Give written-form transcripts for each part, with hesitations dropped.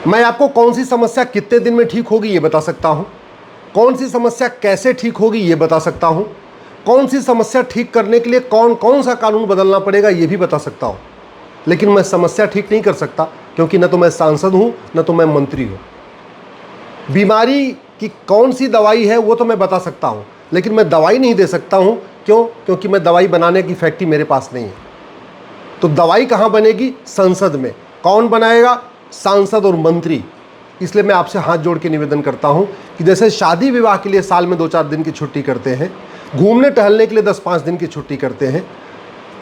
मैं आपको कौन सी समस्या कितने दिन में ठीक होगी ये बता सकता हूं, कौन सी समस्या कैसे ठीक होगी ये बता सकता हूं, कौन सी समस्या ठीक करने के लिए कौन कौन सा कानून बदलना पड़ेगा ये भी बता सकता हूं। लेकिन मैं समस्या ठीक नहीं कर सकता, क्योंकि न तो मैं सांसद हूं न तो मैं मंत्री हूं। बीमारी की कौन सी दवाई है वो तो मैं बता सकता हूं, लेकिन मैं दवाई नहीं दे सकता हूं। क्यों? क्योंकि मैं दवाई बनाने की फैक्ट्री मेरे पास नहीं है। तो दवाई कहां बनेगी? संसद में। कौन बनाएगा? सांसद और मंत्री। इसलिए मैं आपसे हाथ जोड़ के निवेदन करता हूं कि जैसे शादी विवाह के लिए साल में 2-4 दिन की छुट्टी करते हैं, घूमने टहलने के लिए 10-5 दिन की छुट्टी करते हैं,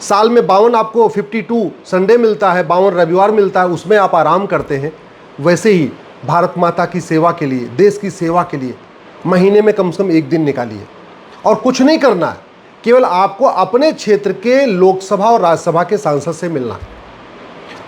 साल में 52 आपको 52 संडे मिलता है, 52 रविवार मिलता है, उसमें आप आराम करते हैं, वैसे ही भारत माता की सेवा के लिए, देश की सेवा के लिए महीने में कम से कम 1 दिन निकालिए। और कुछ नहीं करना है, केवल आपको अपने क्षेत्र के लोकसभा और राज्यसभा के सांसद से मिलना है।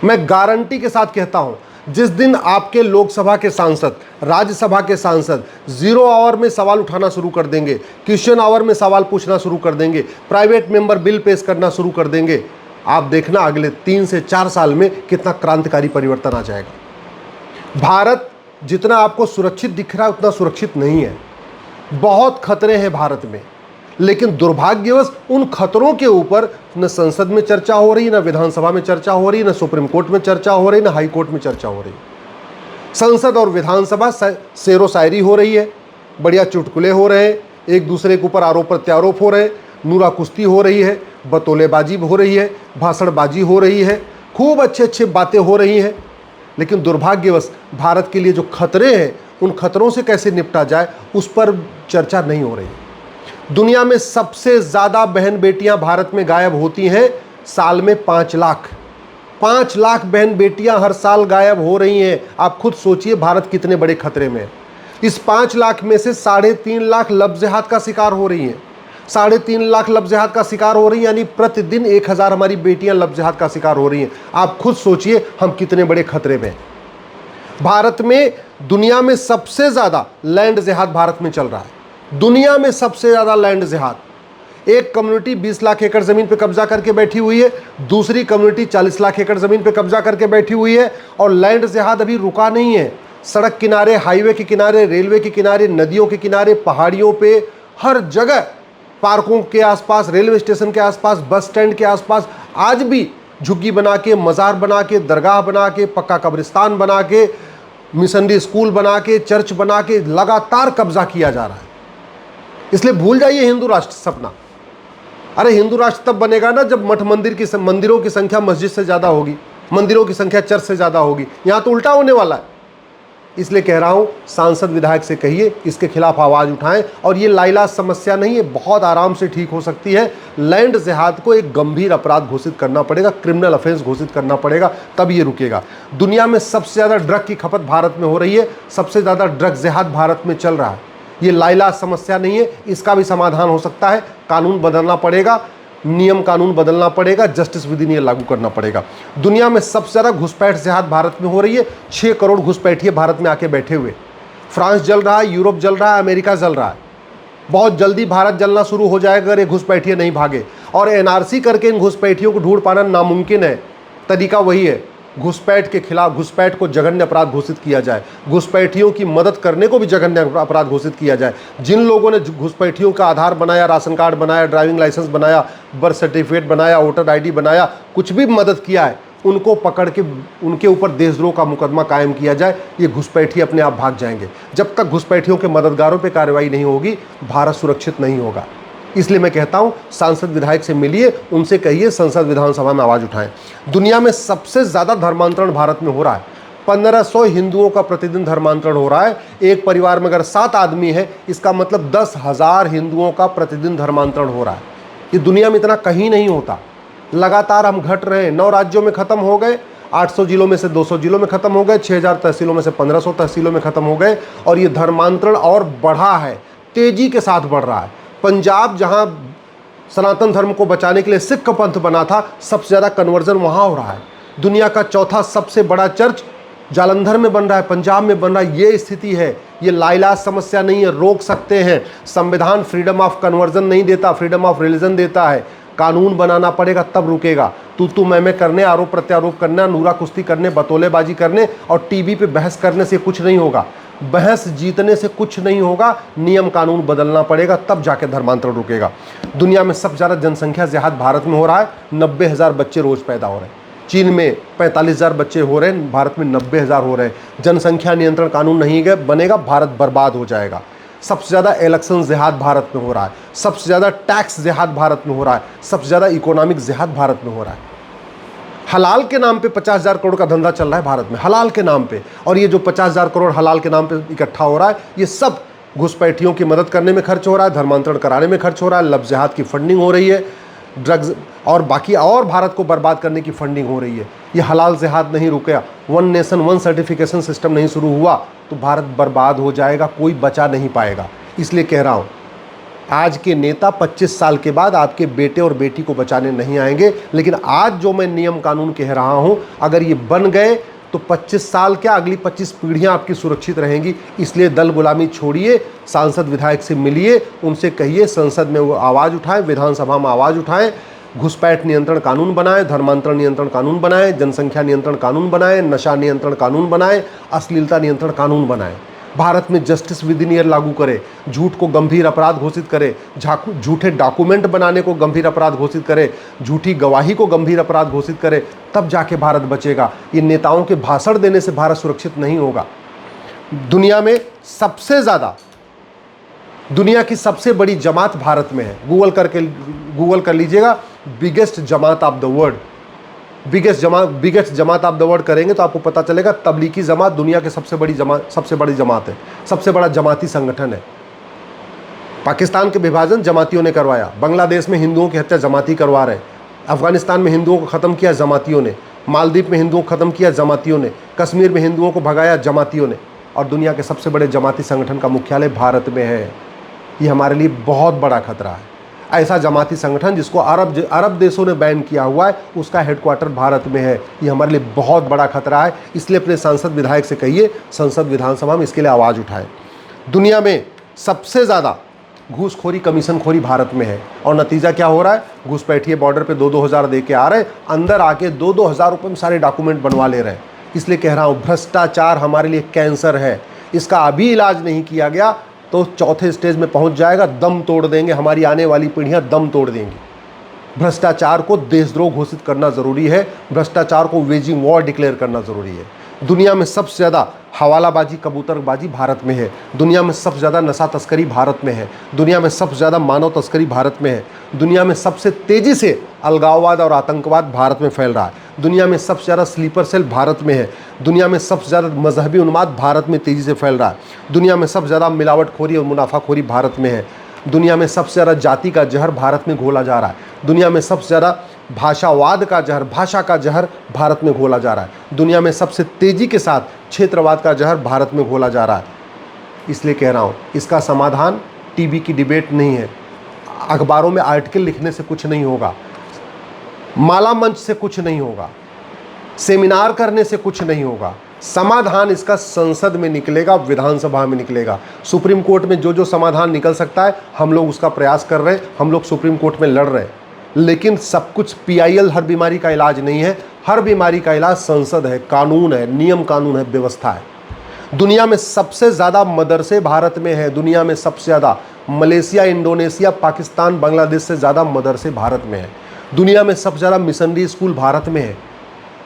मैं गारंटी के साथ कहता हूं, जिस दिन आपके लोकसभा के सांसद, राज्यसभा के सांसद 0 आवर में सवाल उठाना शुरू कर देंगे, क्वेश्चन आवर में सवाल पूछना शुरू कर देंगे, प्राइवेट मेंबर बिल पेश करना शुरू कर देंगे, आप देखना अगले 3 से 4 साल में कितना क्रांतिकारी परिवर्तन आ जाएगा। भारत जितना आपको सुरक्षित दिख रहा है उतना सुरक्षित नहीं है। बहुत खतरे हैं भारत में, लेकिन दुर्भाग्यवश उन खतरों के ऊपर न संसद में चर्चा हो रही, न विधानसभा में चर्चा हो रही, न सुप्रीम कोर्ट में चर्चा हो रही, न हाई कोर्ट में चर्चा हो रही। संसद और विधानसभा शेरो शायरी हो रही है, बढ़िया चुटकुले हो रहे हैं, एक दूसरे के ऊपर आरोप प्रत्यारोप हो रहे हैं, नूरा कुश्ती हो रही है, बतौलेबाजी हो रही है, भाषणबाजी हो रही है, खूब अच्छे अच्छे बातें हो रही हैं। लेकिन दुर्भाग्यवश भारत के लिए जो खतरे हैं, उन खतरों से कैसे निपटा जाए उस पर चर्चा नहीं हो रही। दुनिया में सबसे ज़्यादा बहन बेटियां भारत में गायब होती हैं, साल में 5 लाख। 5 लाख बहन बेटियां हर साल गायब हो रही हैं। आप खुद सोचिए भारत कितने बड़े खतरे में है। इस 5 लाख में से 3.5 लाख लफ्ज़-ए-हाथ का शिकार हो रही हैं। 3.5 लाख लफ्ज़-ए-हाथ का शिकार हो रही हैं, यानी प्रतिदिन 1000 हमारी बेटियां लफ्ज़-ए-हाथ का शिकार हो रही हैं। आप खुद सोचिए हम कितने बड़े खतरे में हैं। भारत में दुनिया में सबसे ज़्यादा लैंड जिहाद भारत में चल रहा है। दुनिया में सबसे ज़्यादा लैंड जिहाद। एक कम्युनिटी 20 लाख एकड़ ज़मीन पे कब्जा करके बैठी हुई है, दूसरी कम्युनिटी 40 लाख एकड़ ज़मीन पे कब्जा करके बैठी हुई है, और लैंड जिहाद अभी रुका नहीं है। सड़क किनारे, हाईवे के किनारे, रेलवे के किनारे, नदियों के किनारे, पहाड़ियों पे, हर जगह, पार्कों के आसपास, रेलवे स्टेशन के आसपास, बस स्टैंड के आसपास आज भी झुग्गी बना के, मज़ार बना के, दरगाह बना के, पक्का कब्रिस्तान बना के, मिशनरी स्कूल बना के, चर्च बना के लगातार कब्जा किया जा रहा है। इसलिए भूल जाइए हिंदू राष्ट्र सपना। अरे हिंदू राष्ट्र तब बनेगा ना जब मंदिरों की संख्या मस्जिद से ज़्यादा होगी, मंदिरों की संख्या चर्च से ज़्यादा होगी। यहाँ तो उल्टा होने वाला है। इसलिए कह रहा हूँ, सांसद विधायक से कहिए इसके खिलाफ आवाज़ उठाएं। और ये लाइलाज समस्या नहीं है, बहुत आराम से ठीक हो सकती है। लैंड जिहाद को एक गंभीर अपराध घोषित करना पड़ेगा, क्रिमिनल ऑफेंस घोषित करना पड़ेगा, तब ये रुकेगा। दुनिया में सबसे ज़्यादा ड्रग की खपत भारत में हो रही है, सबसे ज़्यादा ड्रग जिहाद भारत में चल रहा है। ये लाइलाज समस्या नहीं है, इसका भी समाधान हो सकता है। कानून बदलना पड़ेगा, नियम कानून बदलना पड़ेगा, जस्टिस विद इन ये लागू करना पड़ेगा। दुनिया में सबसे ज़्यादा घुसपैठ जिहाद भारत में हो रही है। 6 करोड़ घुसपैठिए भारत में आके बैठे हुए। फ्रांस जल रहा है, यूरोप जल रहा है, अमेरिका जल रहा है। बहुत जल्दी भारत जलना शुरू हो जाएगा अगर ये घुसपैठिए नहीं भागे। और एनआरसी करके इन घुसपैठियों को ढूंढ पाना नामुमकिन है। तरीका वही है, घुसपैठ के खिलाफ, घुसपैठ को जघन्य अपराध घोषित किया जाए, घुसपैठियों की मदद करने को भी जघन्य अपराध घोषित किया जाए। जिन लोगों ने घुसपैठियों का आधार बनाया, राशन कार्ड बनाया, ड्राइविंग लाइसेंस बनाया, बर्थ सर्टिफिकेट बनाया, वोटर आईडी बनाया, कुछ भी मदद किया है, उनको पकड़ के उनके ऊपर देशद्रोह का मुकदमा कायम किया जाए। ये घुसपैठी अपने आप भाग जाएंगे। जब तक घुसपैठियों के मददगारों पर कार्रवाई नहीं होगी, भारत सुरक्षित नहीं होगा। इसलिए मैं कहता हूं, सांसद विधायक से मिलिए, उनसे कहिए संसद विधानसभा में आवाज़ उठाएं। दुनिया में सबसे ज़्यादा धर्मांतरण भारत में हो रहा है। 1500 हिंदुओं का प्रतिदिन धर्मांतरण हो रहा है। एक परिवार में अगर 7 आदमी है, इसका मतलब 10,000 हिंदुओं का प्रतिदिन धर्मांतरण हो रहा है। ये दुनिया में इतना कहीं नहीं होता। लगातार हम घट रहे हैं। 9 राज्यों में ख़त्म हो गए, 800 जिलों में से 200 जिलों में ख़त्म हो गए, 6000 तहसीलों में से 1500 तहसीलों में ख़त्म हो गए। और ये धर्मांतरण और बढ़ा है, तेज़ी के साथ बढ़ रहा है। पंजाब, जहां सनातन धर्म को बचाने के लिए सिख पंथ बना था, सबसे ज़्यादा कन्वर्जन वहां हो रहा है। दुनिया का चौथा सबसे बड़ा चर्च जालंधर में बन रहा है, पंजाब में बन रहा है। ये स्थिति है। ये लाइलाज समस्या नहीं है, रोक सकते हैं। संविधान फ्रीडम ऑफ कन्वर्जन नहीं देता, फ्रीडम ऑफ रिलीजन देता है। कानून बनाना पड़ेगा तब रुकेगा। तू मैं करने, आरोप प्रत्यारोप करना, नूरा कुश्ती करने, बतौलेबाजी करने और टीवी पे बहस करने से कुछ नहीं होगा। बहस जीतने से कुछ नहीं होगा, नियम कानून बदलना पड़ेगा, तब जाके धर्मांतरण रुकेगा। दुनिया में सबसे ज़्यादा जनसंख्या जिहाद भारत में हो रहा है। 90,000 बच्चे रोज़ पैदा हो रहे हैं। चीन में 45,000 बच्चे हो रहे हैं, भारत में 90,000 हो रहे हैं। जनसंख्या नियंत्रण कानून नहीं बनेगा, भारत बर्बाद हो जाएगा। सबसे ज़्यादा इलेक्शन जिहाद भारत में हो रहा है, सबसे ज़्यादा टैक्स जिहाद भारत में हो रहा है, सबसे ज़्यादा इकोनॉमिक जिहाद भारत में हो रहा है। हलाल के नाम पे 50,000 करोड़ का धंधा चल रहा है भारत में, हलाल के नाम पे। और ये जो 50,000 करोड़ हलाल के नाम पे इकट्ठा हो रहा है, ये सब घुसपैठियों की मदद करने में खर्च हो रहा है, धर्मांतरण कराने में खर्च हो रहा है, लव जिहाद की फंडिंग हो रही है, ड्रग्स और बाकी और भारत को बर्बाद करने की फंडिंग हो रही है। ये हलाल जिहाद नहीं रुकेगा, one nation one certification system नहीं शुरू हुआ तो भारत बर्बाद हो जाएगा, कोई बचा नहीं पाएगा। इसलिए कह रहा हूँ, आज के नेता 25 साल के बाद आपके बेटे और बेटी को बचाने नहीं आएंगे, लेकिन आज जो मैं नियम कानून कह रहा हूँ, अगर ये बन गए तो 25 साल क्या, अगली 25 पीढ़ियाँ आपकी सुरक्षित रहेंगी। इसलिए दल गुलामी छोड़िए, सांसद विधायक से मिलिए, उनसे कहिए संसद में वो आवाज़ उठाएं, विधानसभा में आवाज़ उठाएं, घुसपैठ नियंत्रण कानून बनाएं, धर्मांतरण नियंत्रण कानून बनाएं, जनसंख्या नियंत्रण कानून बनाएं, नशा नियंत्रण कानून बनाएं, अश्लीलता नियंत्रण कानून बनाएं। भारत में जस्टिस विद इन ईयर लागू करे, झूठ को गंभीर अपराध घोषित करे, झूठे डॉक्यूमेंट बनाने को गंभीर अपराध घोषित करे, झूठी गवाही को गंभीर अपराध घोषित करे, तब जाके भारत बचेगा। ये नेताओं के भाषण देने से भारत सुरक्षित नहीं होगा। दुनिया में सबसे ज़्यादा, दुनिया की सबसे बड़ी जमात भारत में है। गूगल कर लीजिएगा, biggest Jamaat of the world, biggest Jamaat of the world करेंगे तो आपको पता चलेगा तबलीगी जमात दुनिया के सबसे बड़ी जमात है, सबसे बड़ा जमाती संगठन है। पाकिस्तान के विभाजन जमातियों ने करवाया, बांग्लादेश में हिंदुओं की हत्या जमाती करवा रहे, अफगानिस्तान में हिंदुओं को ख़त्म किया जमातियों ने, मालदीव में हिंदुओं को ख़त्म किया जमातियों ने, कश्मीर में हिंदुओं को भगाया जमातियों ने, और दुनिया के सबसे बड़े जमाती संगठन का मुख्यालय भारत में है। ये हमारे लिए बहुत बड़ा खतरा है। ऐसा जमाती संगठन जिसको अरब देशों ने बैन किया हुआ है, उसका हेडक्वार्टर भारत में है। ये हमारे लिए बहुत बड़ा खतरा है। इसलिए अपने सांसद विधायक से कहिए संसद विधानसभा में इसके लिए आवाज़ उठाएं। दुनिया में सबसे ज़्यादा घूसखोरी, कमीशनखोरी भारत में है, और नतीजा क्या हो रहा है, घुसपैठिए बॉर्डर पे 2-2 हज़ार दे के आ रहे हैं, अंदर आके 2-2 हज़ार रुपये में सारे डॉक्यूमेंट बनवा ले रहे हैं। इसलिए कह रहा हूँ, भ्रष्टाचार हमारे लिए कैंसर है। इसका अभी इलाज नहीं किया गया तो चौथे स्टेज में पहुंच जाएगा, दम तोड़ देंगे, हमारी आने वाली पीढ़ियां दम तोड़ देंगी। भ्रष्टाचार को देशद्रोह घोषित करना ज़रूरी है, भ्रष्टाचार को वेजिंग वॉर डिक्लेयर करना ज़रूरी है। दुनिया में सबसे ज़्यादा हवालाबाजी, कबूतरबाजी भारत में है। दुनिया में सबसे ज़्यादा नशा तस्करी भारत में है। दुनिया में सबसे ज़्यादा मानव तस्करी भारत में है। दुनिया में सबसे तेज़ी से अलगाववाद और आतंकवाद भारत में फैल रहा है। दुनिया में सबसे ज़्यादा स्लीपर सेल भारत में है। दुनिया में सबसे ज़्यादा मजहबी उन्माद भारत में तेज़ी से फैल रहा है। दुनिया में सबसे ज़्यादा मिलावटखोरी और मुनाफाखोरी भारत में है। दुनिया में सबसे ज़्यादा जाति का जहर भारत में घोला जा रहा है। दुनिया में सबसे ज़्यादा भाषावाद का जहर, भाषा का जहर भारत में घोला जा रहा है। दुनिया में सबसे तेज़ी के साथ क्षेत्रवाद का जहर भारत में घोला जा रहा है। इसलिए कह रहा हूँ, इसका समाधान टीवी की डिबेट नहीं है, अखबारों में आर्टिकल लिखने से कुछ नहीं होगा, माला मंच से कुछ नहीं होगा, सेमिनार करने से कुछ नहीं होगा। समाधान इसका संसद में निकलेगा, विधानसभा में निकलेगा। सुप्रीम कोर्ट में जो जो समाधान निकल सकता है हम लोग उसका प्रयास कर रहे हैं, हम लोग सुप्रीम कोर्ट में लड़ रहे हैं। लेकिन सब कुछ PIL हर बीमारी का इलाज नहीं है। हर बीमारी का इलाज संसद है, कानून है, नियम कानून है, व्यवस्था है। दुनिया में सबसे ज़्यादा मदरसे भारत में है। दुनिया में सबसे ज़्यादा, मलेशिया, इंडोनेशिया, पाकिस्तान, बांग्लादेश से ज़्यादा मदरसे भारत में है। दुनिया में सबसे ज़्यादा मिशनरी स्कूल भारत में है।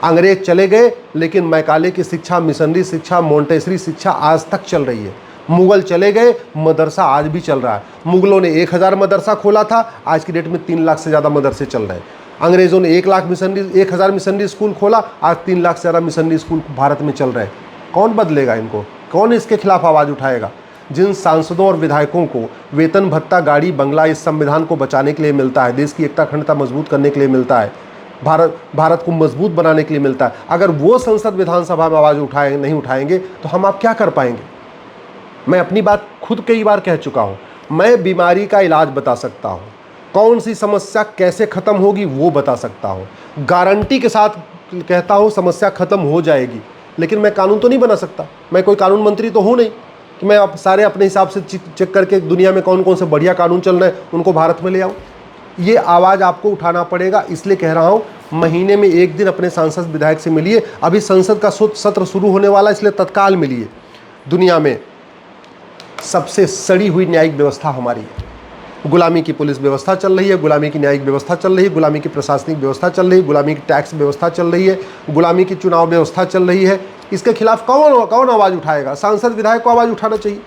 अंग्रेज चले गए लेकिन मैकाले की शिक्षा, मिशनरी शिक्षा, मोंटेसरी शिक्षा आज तक चल रही है। मुगल चले गए, मदरसा आज भी चल रहा है। मुगलों ने 1000 मदरसा खोला था, आज की डेट में 3 लाख से ज़्यादा मदरसे चल रहे हैं। अंग्रेज़ों ने 1000 मिशनरी स्कूल खोला, आज 3 लाख से ज़्यादा मिशनरी स्कूल भारत में चल रहे हैं। कौन बदलेगा इनको? कौन इसके खिलाफ आवाज़ उठाएगा? जिन सांसदों और विधायकों को वेतन भत्ता, गाड़ी बंगला इस संविधान को बचाने के लिए मिलता है, देश की एकता अखंडता मजबूत करने के लिए मिलता है, भारत को मजबूत बनाने के लिए मिलता है, अगर वो संसद विधानसभा में आवाज़ नहीं उठाएंगे तो हम आप क्या कर पाएंगे? मैं अपनी बात खुद कई बार कह चुका हूँ। मैं बीमारी का इलाज बता सकता हूँ, कौन सी समस्या कैसे ख़त्म होगी वो बता सकता हूँ, गारंटी के साथ कहता हूँ समस्या ख़त्म हो जाएगी। लेकिन मैं कानून तो नहीं बना सकता, मैं कोई कानून मंत्री तो हूँ नहीं कि मैं सारे अपने हिसाब से चेक करके दुनिया में कौन कौन से बढ़िया कानून चल रहे हैं उनको भारत में ले आऊँ। ये आवाज़ आपको उठाना पड़ेगा। इसलिए कह रहा हूँ, महीने में एक दिन अपने सांसद विधायक से मिलिए। अभी संसद का सत्र शुरू होने वाला, इसलिए तत्काल मिलिए। दुनिया में सबसे सड़ी हुई न्यायिक व्यवस्था हमारी है। गुलामी की पुलिस व्यवस्था चल रही है, गुलामी की न्यायिक व्यवस्था चल रही है, गुलामी की प्रशासनिक व्यवस्था चल रही है, गुलामी की टैक्स व्यवस्था चल रही है, गुलामी की चुनाव व्यवस्था चल रही है। इसके खिलाफ कौन आवाज़ उठाएगा? सांसद विधायक को आवाज़ उठाना चाहिए।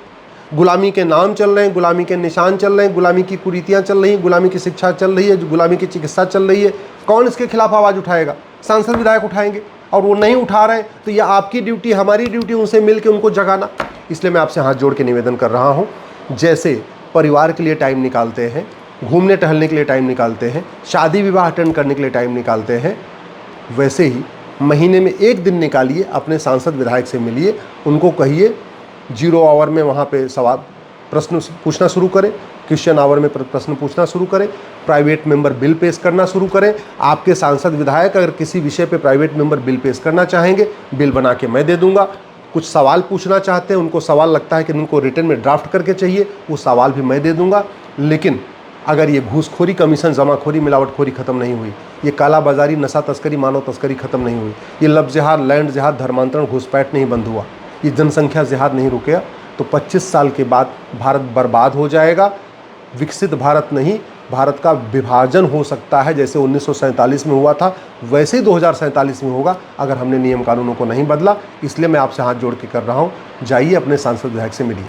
गुलामी के नाम चल रहे हैं, गुलामी के निशान चल रहे हैं, गुलामी की कुरीतियाँ चल रही हैं, गुलामी की शिक्षा चल रही है, गुलामी की चिकित्सा चल रही है। कौन इसके खिलाफ आवाज़ उठाएगा? सांसद विधायक उठाएंगे। और वो नहीं उठा रहे हैं तो ये आपकी ड्यूटी, हमारी ड्यूटी उनसे मिल के उनको जगाना। इसलिए मैं आपसे हाथ जोड़ के निवेदन कर रहा हूँ, जैसे परिवार के लिए टाइम निकालते हैं, घूमने टहलने के लिए टाइम निकालते हैं, शादी विवाह अटेंड करने के लिए टाइम निकालते हैं, वैसे ही महीने में एक दिन निकालिए, अपने सांसद विधायक से मिलिए, उनको कहिए 0 आवर में वहाँ पे सवाल प्रश्न पूछना शुरू करें, क्वेश्चन आवर में प्रश्न पूछना शुरू करें, प्राइवेट मेंबर बिल पेश करना शुरू करें। आपके सांसद विधायक अगर किसी विषय पे प्राइवेट मेंबर बिल पेश करना चाहेंगे, बिल बना के मैं दे दूंगा। कुछ सवाल पूछना चाहते हैं, उनको सवाल लगता है कि उनको रिटर्न में ड्राफ्ट करके चाहिए, वो सवाल भी मैं दे दूंगा। लेकिन अगर ये घूसखोरी, कमीशन जमाखोरी, मिलावटखोरी खत्म नहीं हुई, ये कालाबाजारी, नशा तस्करी, मानव तस्करी खत्म नहीं हुई, ये लब जिहाद, लैंड जिहाद, धर्मांतरण, घुसपैठ नहीं बंद हुआ, ये जनसंख्या जिहाद नहीं रुकेगा, तो 25 साल के बाद भारत बर्बाद हो जाएगा। विकसित भारत नहीं, भारत का विभाजन हो सकता है। जैसे 1947 में हुआ था, वैसे ही 2047 में होगा, अगर हमने नियम कानूनों को नहीं बदला। इसलिए मैं आपसे हाथ जोड़ के कर रहा हूँ, जाइए अपने सांसद विधायक से मिलिए।